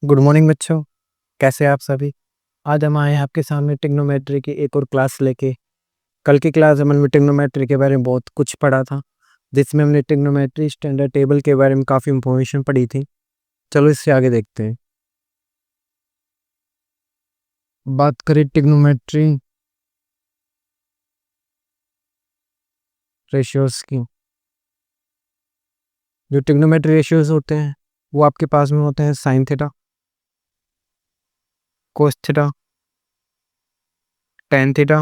Good morning बच्चों, कैसे हैं आप सभी। आज हम आए हैं आपके सामने ट्रिग्नोमेट्री की एक और क्लास लेके। कल की क्लास में हमने ट्रिग्नोमेट्री के बारे में बहुत कुछ पढ़ा था, जिसमें हमने ट्रिग्नोमेट्री स्टैंडर्ड टेबल के बारे में काफ़ी इंफॉर्मेशन पढ़ी थी। चलो इससे आगे देखते हैं। बात करें ट्रिग्नोमेट्री रेशियोज की। जो ट्रिग्नोमेट्री रेशियोज होते हैं वो आपके पास में होते हैं sine theta, cos theta, tan theta,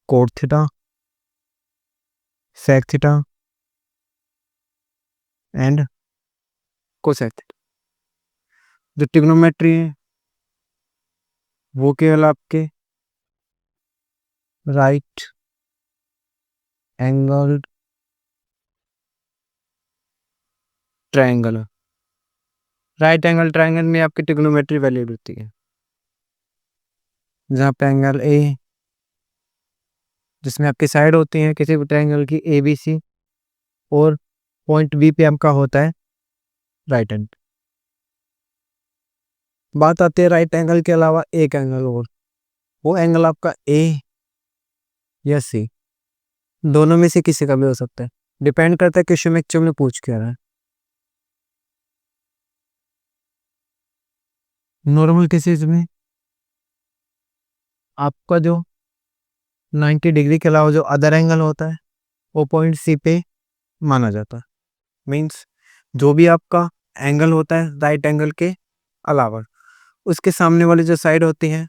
cot theta, sec theta and cosec theta. जो ट्रिग्नोमेट्री है वो केवल आपके right angle triangle, right angle triangle में आपकी ट्रिग्नोमेट्री वैल्यूड होती है। जहाँ पे एंगल ए, जिसमें आपकी साइड होती है किसी भी ट्रायंगल की ए बी सी, और पॉइंट बी पे आपका होता है राइट एंगल। बात आती है राइट एंगल के अलावा एक एंगल और, वो एंगल आपका ए या सी, दोनों में से किसी का भी हो सकता है। डिपेंड करता है क्वेश्चन में एक्चुअली पूछ क्या रहा है। नॉर्मल केसेस में आपका जो 90 डिग्री के अलावा जो अदर एंगल होता है वो पॉइंट सी पे माना जाता है। मीन्स जो भी आपका एंगल होता है राइट एंगल के अलावा, उसके सामने वाली जो साइड होती है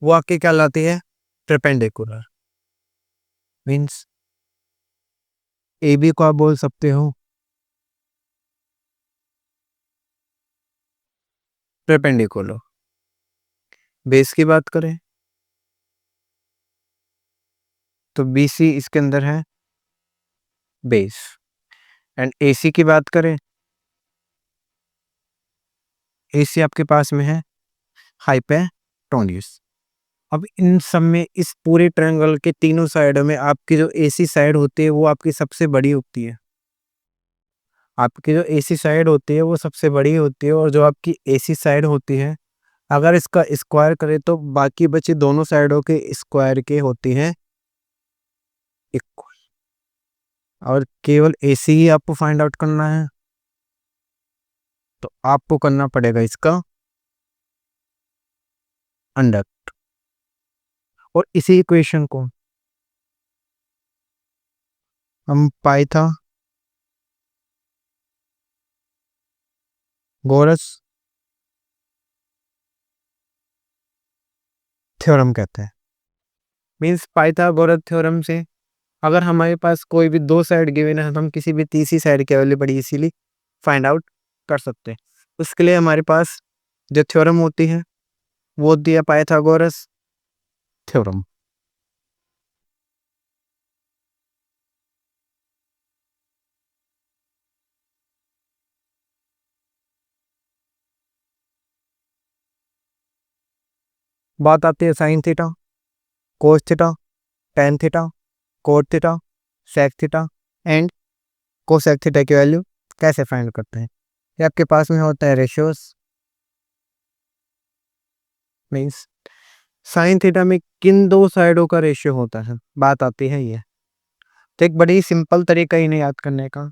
वो आपकी क्या लाती है, परपेंडिकुलर। मीन्स ए बी को आप बोल सकते हो परपेंडिकुलर। बेस की बात करें तो बी सी इसके अंदर है बेस, एंड ए सी की बात करें, ए सी आपके पास में है हाइपोटेन्यूज। अब इन सब में इस पूरे ट्रायंगल के तीनों साइडों में आपकी जो एसी साइड होती है वो आपकी सबसे बड़ी होती है। आपकी जो एसी साइड होती है वो सबसे बड़ी होती है, और जो आपकी एसी साइड होती है अगर इसका स्क्वायर करें तो बाकी बची दोनों साइडों के स्क्वायर के होती हैं इक्वल। और केवल एसी ही आपको फाइंड आउट करना है तो आपको करना पड़ेगा इसका अंडर, और इसी इक्वेशन को हम पाइथागोरस थ्योरम कहते हैं। मीन्स पाइथागोरस थ्योरम से अगर हमारे पास कोई भी दो साइड गिवन है तो हम किसी भी तीसरी साइड की वैल्यू बड़ी इजीली फाइंड आउट कर सकते हैं। उसके लिए हमारे पास जो थ्योरम होती है वो होती है पाइथागोरस थ्योरम। बात आती है sine theta, cos theta, tan theta, cot theta, sec theta and cosec theta की वैल्यू कैसे फाइंड करते हैं। ये आपके पास में होता है रेशियोस। मीन्स साइन थीटा में किन दो साइडों का रेशियो होता है, बात आती है ये। तो एक बड़ी सिंपल तरीका इन्हें याद करने का,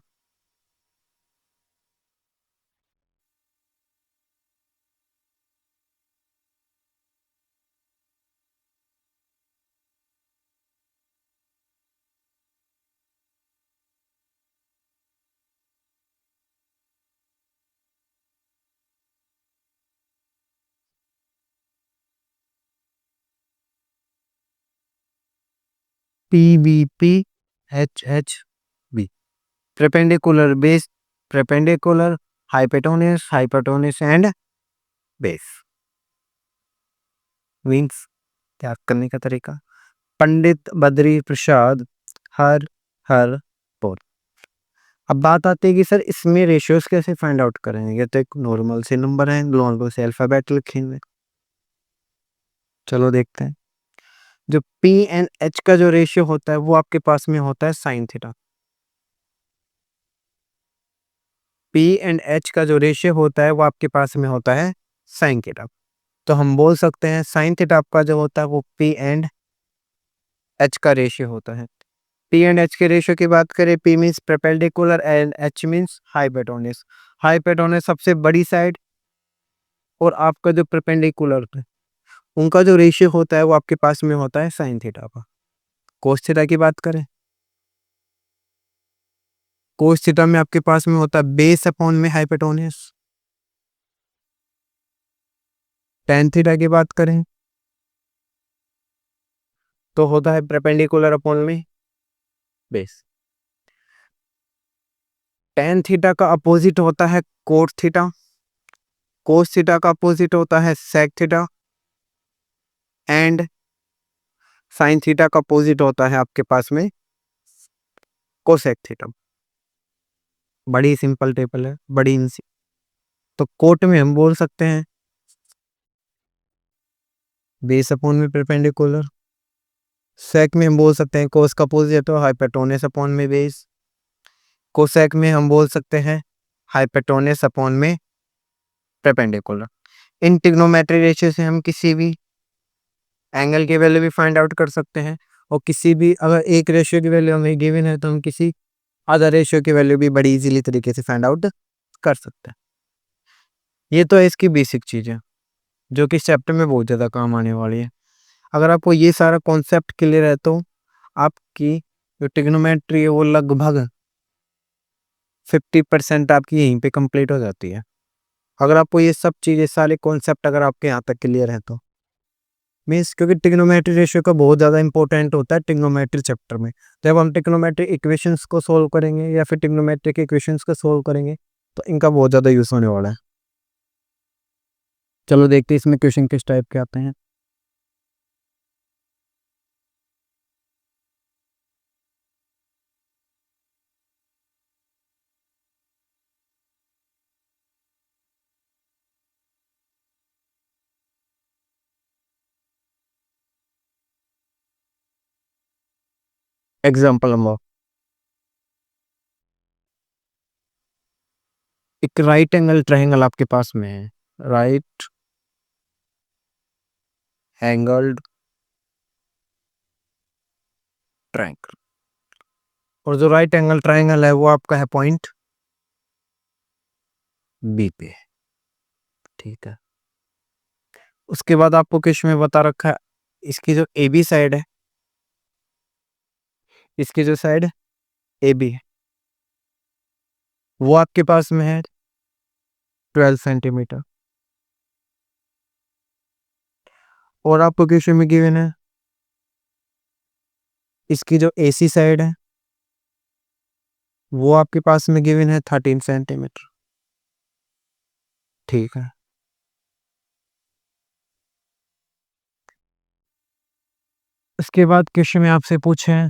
PBP HHB, perpendicular base, perpendicular hypotenuse, hypotenuse and base. Means याद करने का तरीका, पंडित बद्री प्रसाद हर हर बोल। अब बात आती है कि सर इसमें रेशियोज कैसे फाइंड आउट करेंगे। ये तो एक नॉर्मल से नंबर है, नॉर्मल से अल्फाबेट लिखेंगे। चलो देखते हैं। जो पी एंड एच का जो रेशियो होता है वो आपके पास में होता है sine theta. P and H का जो रेशियो होता है वो आपके पास में होता है साइन थीटा। तो हम बोल सकते हैं साइन थीटा आपका जो होता है वो P एंड H का रेशियो होता है। P एंड H के रेशियो की बात करें, P means perpendicular and H means hypotenuse. Hypotenuse सबसे बड़ी साइड और आपका जो परपेंडिकुलर है उनका जो रेशियो होता है वो आपके पास में होता है साइन थीटा का। कोस थीटा की बात करें, कोस थीटा में आपके पास में होता है बेस अपॉन में हाइपोटेन्यूज। टेन थीटा की बात करें तो होता है परपेंडिकुलर अपॉन में बेस। टेन थीटा का अपोजिट होता है कोट थीटा, कोस थीटा का अपोजिट होता है sec theta and sine theta का अपोजिट होता है आपके पास में कोसेक थीटा। बड़ी सिंपल टेबल है, बड़ी इजी। तो कोट में हम बोल सकते हैं बेस अपॉन में परपेंडिकुलर, सेक में हम बोल सकते हैं कोस का अपोजिट हो हाइपोटेन्यूज अपॉन में बेस, कोसेक में हम बोल सकते हैं हाइपोटेन्यूज अपॉन में परपेंडिकुलर। इन ट्रिग्नोमेट्री रेशियो से हम किसी भी एंगल की वैल्यू भी फाइंड आउट कर सकते हैं और किसी भी अगर एक रेशियो की वैल्यू हमें गिवन है तो हम किसी अदर रेशियो की वैल्यू भी बड़ी इजीली तरीके से फाइंड आउट कर सकते हैं। ये तो है इसकी बेसिक चीज़ें जो कि इस चैप्टर में बहुत ज़्यादा काम आने वाली है। अगर आपको ये सारा कॉन्सेप्ट क्लियर है तो आपकी जो ट्रिग्नोमेट्री है वो लगभग 50% आपकी यहीं पे कंप्लीट हो जाती है। अगर आपको ये सब चीज़ें सारे कॉन्सेप्ट अगर आपके यहाँ तक क्लियर है तो मीन्स, क्योंकि ट्रिग्नोमेट्री रेशियो का बहुत ज़्यादा इंपॉर्टेंट होता है ट्रिग्नोमेट्री चैप्टर में। जब हम ट्रिग्नोमेट्री इक्वेशंस को सोल्व करेंगे या फिर ट्रिग्नोमेट्रिक इक्वेशंस को सोल्व करेंगे तो इनका बहुत ज़्यादा यूज़ होने वाला है। चलो देखते हैं इसमें क्वेश्चन किस टाइप के आते हैं। एग्जाम्पल नंबर, एक राइट एंगल ट्रायंगल आपके पास में है, राइट एंगल्ड ट्रायंगल, और जो राइट एंगल ट्रायंगल है वो आपका है पॉइंट बी पे। ठीक है, उसके बाद आपको क्वेश्चन में बता रखा है इसकी जो ए बी साइड है, इसकी जो साइड ए बी है वो आपके पास में है 12 सेंटीमीटर, और आपको क्वेश्चन में गिवन है इसकी जो ए सी साइड है वो आपके पास में गिवन है 13 सेंटीमीटर। ठीक है, उसके बाद क्वेश्चन में आपसे पूछे हैं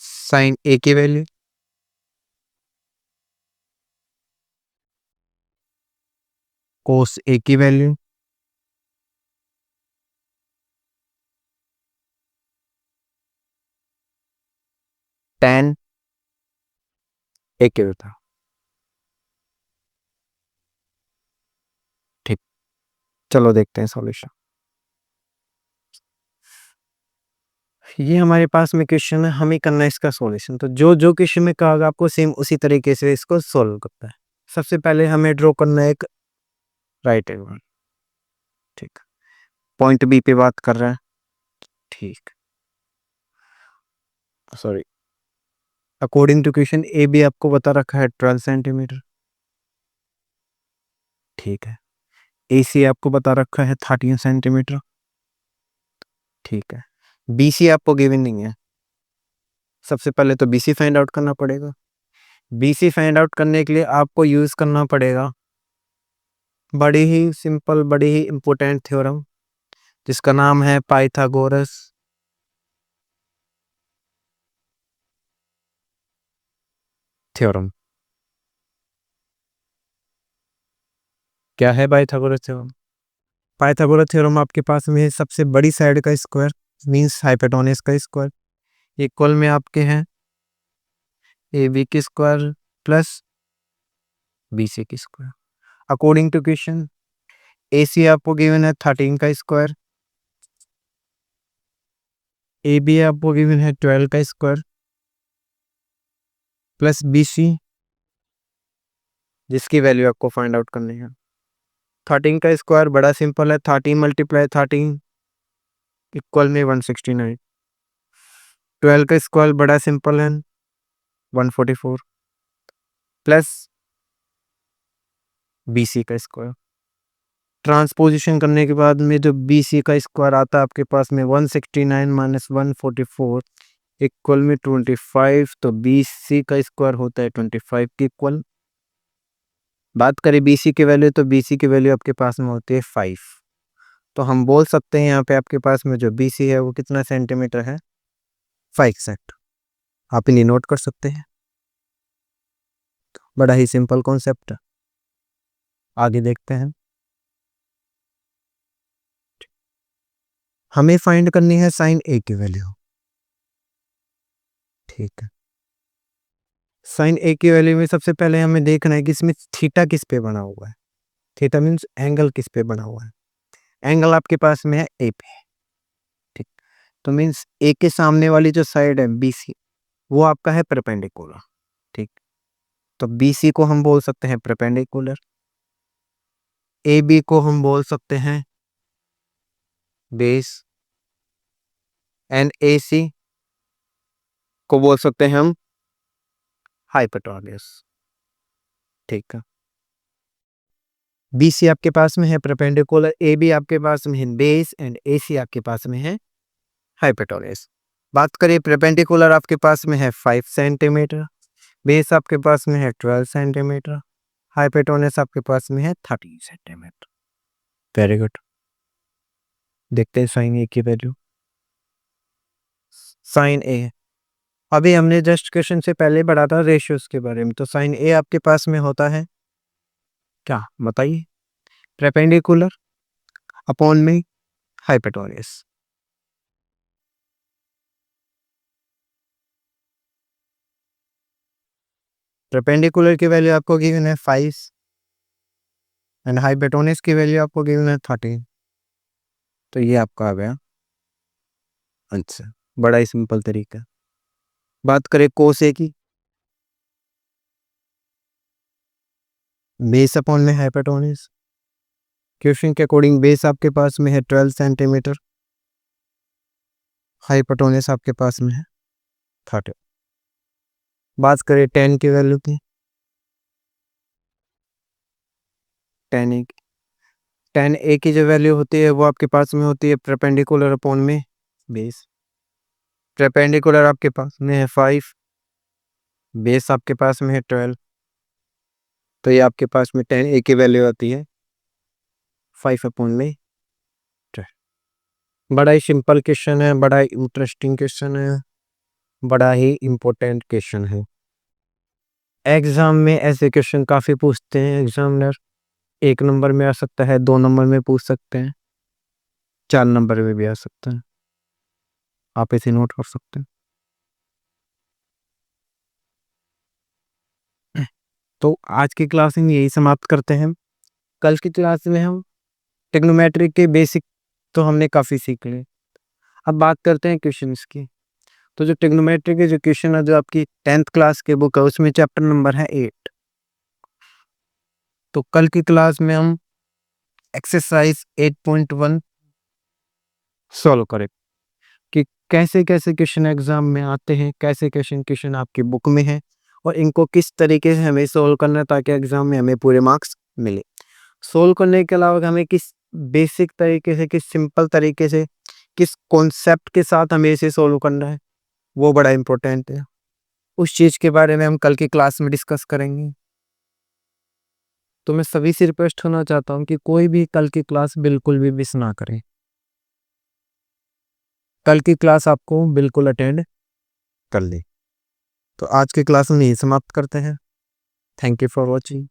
साइन ए की वैल्यू, कोस ए की वैल्यू, tan ए की वैल्यू। ठीक, चलो देखते हैं सॉल्यूशन। ये हमारे पास में क्वेश्चन है, हमें करना है इसका सॉल्यूशन। तो जो जो क्वेश्चन में कहा गया आपको सेम उसी तरीके से इसको सॉल्व करता है। सबसे पहले हमें ड्रॉ करना है एक राइट एंगल। ठीक, पॉइंट बी पे बात कर रहे हैं। ठीक, sorry, according to question A B आपको बता रखा है 12 सेंटीमीटर। ठीक है, ए सी आपको बता रखा है 13 सेंटीमीटर। ठीक है, बी सी आपको गिवन नहीं है। सबसे पहले तो बी सी फाइंड आउट करना पड़ेगा। बी सी फाइंड आउट करने के लिए आपको यूज करना पड़ेगा बड़ी ही सिंपल, बड़ी ही इंपॉर्टेंट थ्योरम जिसका नाम है पाइथागोरस थ्योरम। क्या है पाइथागोरस थ्योरम? पाइथागोरस थ्योरम आपके पास में है सबसे बड़ी साइड का स्क्वायर मींस हाइपोटेन्यूज का स्क्वायर इक्वल में आपके हैं ए बी की स्क्वायर प्लस बी सी की स्क्वायर। अकॉर्डिंग टू क्वेश्चन ए सी आपको गिवन है 13 का स्क्वायर, ए बी आपको गिवन है 12 का स्क्वायर प्लस बी सी जिसकी वैल्यू आपको फाइंड आउट करनी है। 13 का स्क्वायर बड़ा सिंपल है, 13 मल्टीप्लाई 13 इक्वल में 169। 12 का स्क्वायर बड़ा सिंपल है 144 प्लस बी सी का स्क्वायर। ट्रांसपोजिशन करने के बाद में जो बी सी का स्क्वायर आता है आपके पास में 169 माइनस 144 इक्वल में 25, तो बी सी का स्क्वायर होता है 25 के इक्वल। बात करें बी सी की वैल्यू, तो बी सी की वैल्यू आपके पास में होती है 5। तो हम बोल सकते हैं यहाँ पे आपके पास में जो बी सी है वो कितना सेंटीमीटर है, 5 सेंट। आप इन्हें नोट कर सकते हैं। बड़ा ही सिंपल कॉन्सेप्ट है। आगे देखते हैं। हमें फाइंड करनी है साइन ए की वैल्यू। ठीक है, साइन ए की वैल्यू में सबसे पहले हमें देखना है कि इसमें थीटा किस पे बना हुआ है। थीटा मीन्स एंगल किस पे बना हुआ है। एंगल आपके पास में है ए पे। ठीक, तो मीन्स ए के सामने वाली जो साइड है बी सी वो आपका है परपेंडिकुलर। ठीक, तो बी सी को हम बोल सकते हैं परपेंडिकुलर, ए बी को हम बोल सकते हैं बेस, एंड ए सी को बोल सकते हैं हम हाइपोटेन्यूज। ठीक है, बी सी आपके पास में है परपेंडिकुलर, ए बी आपके पास में है बेस, एंड ए सी आपके पास में है हाइपोटेन्यूज। बात करें परपेंडिकुलर आपके पास में है 5 सेंटीमीटर, बेस आपके पास में है 12 सेंटीमीटर, हाइपोटेन्यूज आपके पास में है 13 सेंटीमीटर। Very good. देखते हैं साइन ए की वैल्यू। साइन ए, अभी हमने जस्ट क्वेश्चन से पहले पढ़ा था रेशियोज के बारे में, तो साइन ए आपके पास में होता है क्या बताइए, परपेंडिकुलर अपॉन में हाइपोटेन्यूज। परपेंडिकुलर की वैल्यू आपको गिवन है 5 एंड हाइपोटेन्यूज की वैल्यू आपको गिवन है 13, तो ये आपका आ गया आंसर। बड़ा ही सिंपल तरीका। बात करें कोस ए की, बेस अपॉन में हाइपोटेन्यूज। क्वेश्चन के अकॉर्डिंग बेस आपके पास में है 12 सेंटीमीटर, हाइपोटेन्यूज आपके पास में है 13। बात करें 10 की वैल्यू की, 10 ए की, 10 ए की जो वैल्यू होती है वो आपके पास में होती है परपेंडिकुलर अपॉन में बेस। परपेंडिकुलर आपके पास में है 5, बेस आपके पास में है 12, तो ये आपके पास में 10 ए की वैल्यू आती है 5 अपॉन में 12। बड़ा ही सिंपल क्वेश्चन है, बड़ा ही इंटरेस्टिंग क्वेश्चन है, बड़ा ही इंपॉर्टेंट क्वेश्चन है। एग्जाम में ऐसे क्वेश्चन काफ़ी पूछते हैं एग्जामिनर। 1 नंबर में आ सकता है, 2 नंबर में पूछ सकते हैं, 4 नंबर में भी आ सकता है। आप इसे नोट कर सकते हैं। तो आज की क्लास में यही समाप्त करते हैं। कल की क्लास में हम ट्रिग्नोमेट्री के बेसिक तो हमने काफ़ी सीख लिए। अब बात करते हैं क्वेश्चंस की। तो जो ट्रिग्नोमेट्री के जो क्वेश्चन है, जो आपकी 10th क्लास के बुक है, उसमें चैप्टर नंबर है 8। तो कल की क्लास में हम एक्सरसाइज 8.1 सॉल्व करें कि कैसे कैसे क्वेश्चन एग्जाम में आते हैं, कैसे कैसे क्वेश्चन आपकी बुक में है, और इनको किस तरीके से हमें सॉल्व करना है ताकि एग्जाम में हमें पूरे मार्क्स मिले। सोल्व करने के अलावा हमें किस बेसिक तरीके से, किस सिंपल तरीके से, किस कॉन्सेप्ट के साथ हमें इसे सोल्व करना है, वो बड़ा इंपॉर्टेंट है। उस चीज़ के बारे में हम कल की क्लास में डिस्कस करेंगे। तो मैं सभी से रिक्वेस्ट करना चाहता हूँ कि कोई भी कल की क्लास बिल्कुल भी मिस ना करें। कल की क्लास आपको बिल्कुल अटेंड कर ले। तो आज की क्लास में यही समाप्त करते हैं। Thank you for watching.